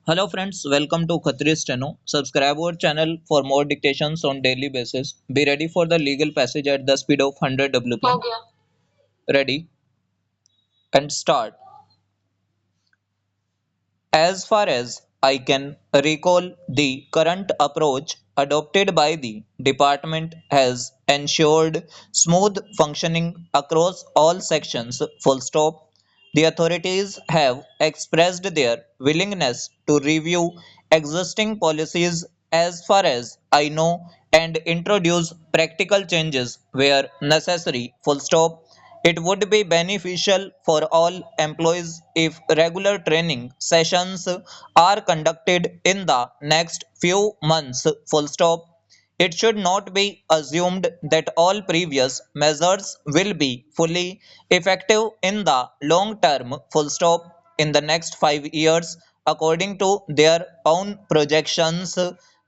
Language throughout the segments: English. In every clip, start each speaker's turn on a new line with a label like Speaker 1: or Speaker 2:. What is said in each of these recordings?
Speaker 1: Hello friends, welcome to Khatri Steno. Subscribe our channel for more dictations on daily basis. Be ready for the legal passage at the speed of 100 WP. Ready and start. As far as I can recall, the current approach adopted by the department has ensured smooth functioning across all sections. Full stop. The authorities have expressed their willingness to review existing policies as far as I know and introduce practical changes where necessary. Full stop. It would be beneficial for all employees if regular training sessions are conducted in the next few months. Full stop. It should not be assumed that all previous measures will be fully effective in the long term. Full stop. In the next 5 years, according to their own projections,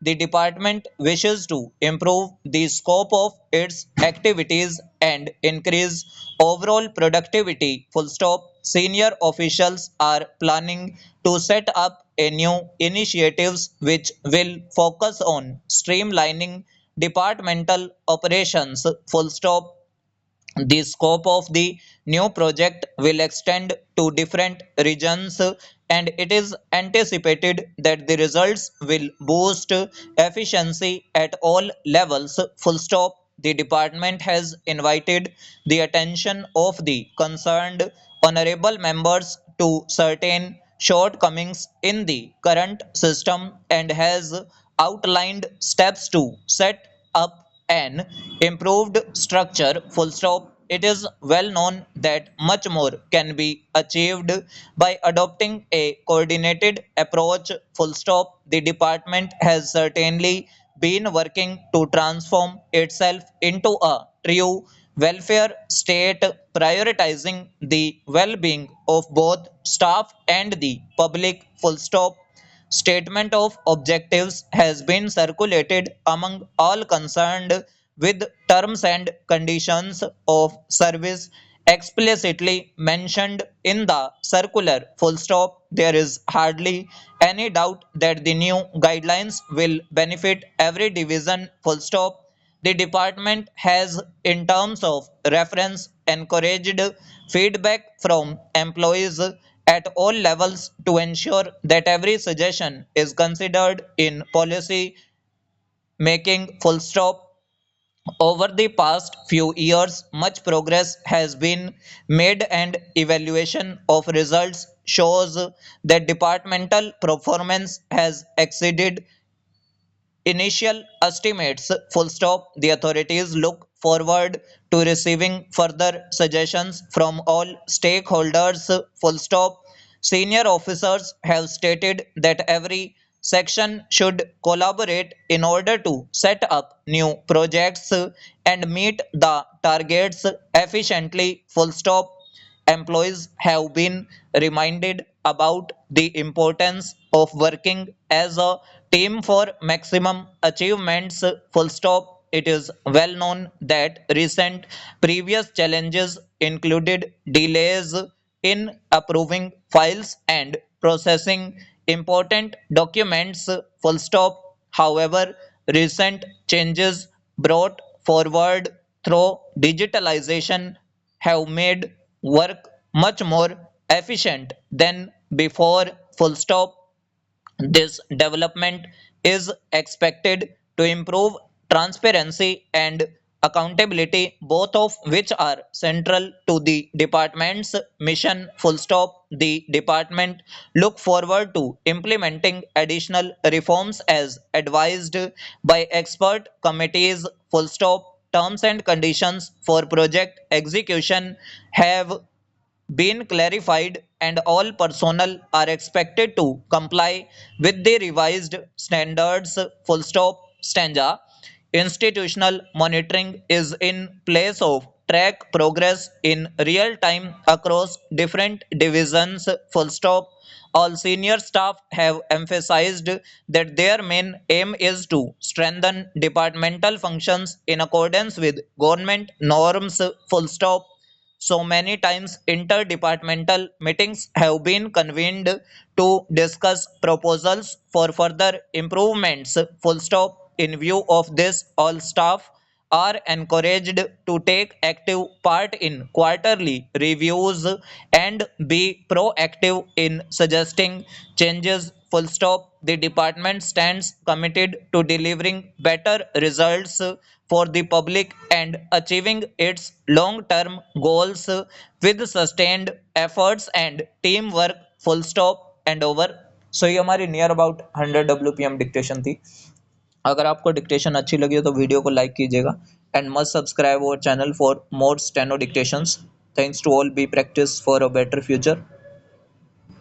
Speaker 1: the department wishes to improve the scope of its activities and increase overall productivity. Full stop. Senior officials are planning to set up a new initiatives which will focus on streamlining departmental operations. Full stop. The scope of the new project will extend to different regions and it is anticipated that the results will boost efficiency at all levels. Full stop. The department has invited the attention of the concerned honorable members to certain shortcomings in the current system and has outlined steps to set up an improved structure. Full stop. It is well known that much more can be achieved by adopting a coordinated approach. Full stop. The department has certainly been working to transform itself into a true welfare state, prioritizing the well-being of both staff and the public. Full stop. Statement of objectives has been circulated among all concerned with terms and conditions of service explicitly mentioned in the circular. Full stop. There is hardly any doubt that the new guidelines will benefit every division. Full stop. The department has, in terms of reference, encouraged feedback from employees at all levels to ensure that every suggestion is considered in policy making. Full stop. Over the past few years, much progress has been made and evaluation of results shows that departmental performance has exceeded initial estimates. Full stop. The authorities look forward to receiving further suggestions from all stakeholders. Full stop. Senior officers have stated that every section should collaborate in order to set up new projects and meet the targets efficiently. Full stop. Employees have been reminded about the importance of working as a team for maximum achievements. Full stop. It is well known that recent previous challenges included delays in approving files and processing important documents. Full stop. However, recent changes brought forward through digitalization have made work much more efficient than before. Full stop. This development is expected to improve transparency and accountability, both of which are central to the department's mission. Full stop. The department look forward to implementing additional reforms as advised by expert committees. Full stop. Terms and conditions for project execution have been clarified and all personnel are expected to comply with the revised standards. Full stop. Stanza. Institutional monitoring is in place of track progress in real time across different divisions. Full stop. All senior staff have emphasized that their main aim is to strengthen departmental functions in accordance with government norms. Full stop. So many times interdepartmental meetings have been convened to discuss proposals for further improvements. Full stop. In view of this, all staff are encouraged to take active part in quarterly reviews and be proactive in suggesting changes. Full stop. The department stands committed to delivering better results for the public and achieving its long term goals with sustained efforts and teamwork. Full stop and over. सो ये हमारी near about 100 WPM dictation थी। अगर आपको dictation अच्छी लगी हो तो video को लाइक कीजिएगा and must subscribe our channel for more steno dictations. Thanks to all, be practice for a better future.